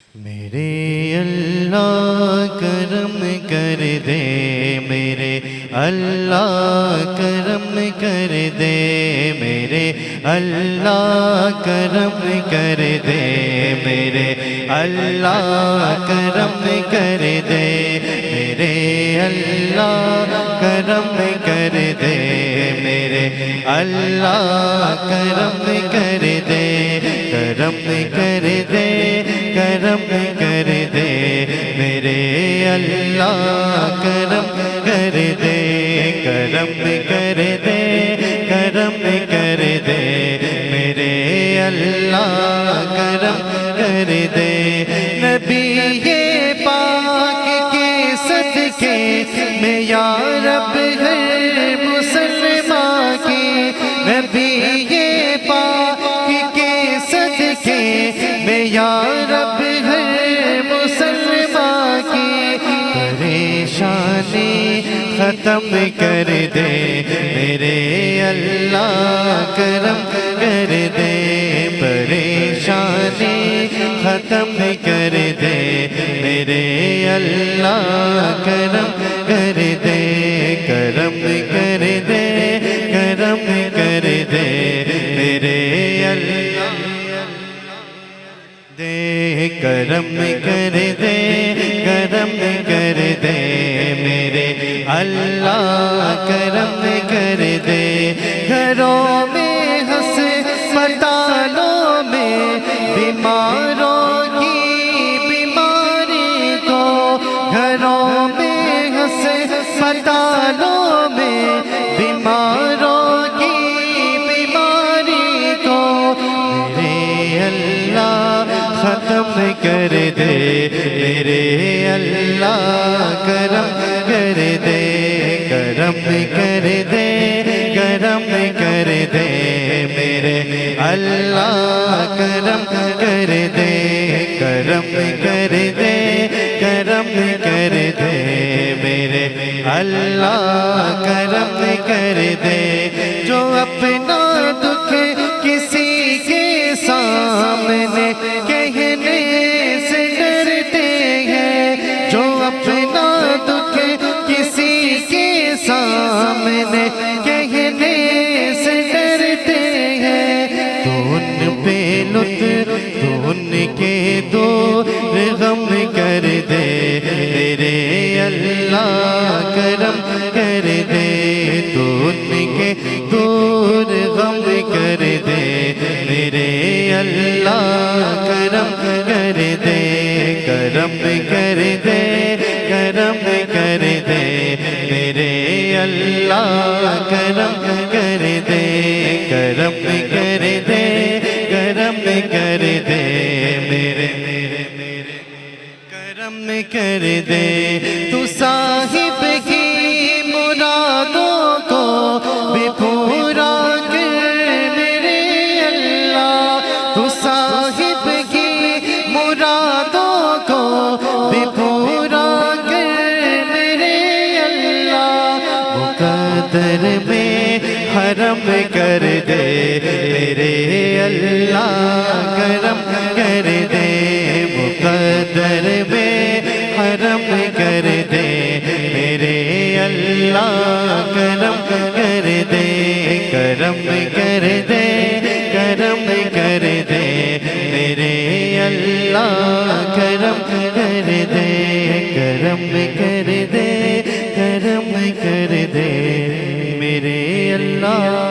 میرے اللہ کرم کر دے، میرے اللہ کرم کر دے، میرے اللہ کرم کر دے، میرے اللہ کرم کر دے، میرے اللہ کرم کر دے، میرے اللہ کرم کر دے، کرم کر دے، کرم کر دے، میرے اللہ کرم کر دے، کرم کر دے، کرم کر دے، میرے اللہ کرم کر دے۔ نبی پاک کے صدقے میں یا رب ہر مسلمان کی، نبی پاک کے صدقے میں یا رب ہر مسلمان کی پریشانی ختم کر دے، میرے اللہ کرم کر دے، پریشانی ختم کر دے، میرے اللہ کرم کر دے، کرم کر دے، کرم کر دے، میرے اللہ دے، کرم کر دے، کرم کر دے، میرے اللہ کرم کر دے۔ گھروں میں ہسپتالوں میں بیماروں کی بیماری کو، گھروں میں ہسپتالوں میں بیماروں کی بیماری کو میرے اللہ ختم کر دے، میرے اللہ کرم کر دے، کرم کر دے، کرم کر دے، میرے اللہ کرم کر دے، کرم کر دے، کرم کر دے، میرے اللہ کرم کر دے۔ جو اپنا دکھ کسی کے سامنے کہنے سے ڈرتے ہیں، جو اپنا دکھ کسی کے سامنے کہنے سے ڈرتے ہیں، تو ان پہ لطف تو ان کے دور غم کر دے، میرے اللہ کرم کر دے، تو ان کے دور غم کر دے، میرے اللہ کرم کر دے، کرم کر دے، کرم کر دے، میرے اللہ کرم کر دے، کرم کر دے، کرم کر دے، میرے کرم کر دے۔ تو صاحب کی مرادوں کو بھی پورا کر میرے اللہ، تو صاحب کی مرادوں کو بھی پورا کر میرے اللہ، مقدر میں حرم کر دے، میرے اللہ کرم کر دے، مقدر میں حرم کر دے، میرے اللہ کرم کر دے، کرم کر دے، کرم کر دے، میرے اللہ کرم کر دے، کرم کر دے، کرم کر دے، میرے اللہ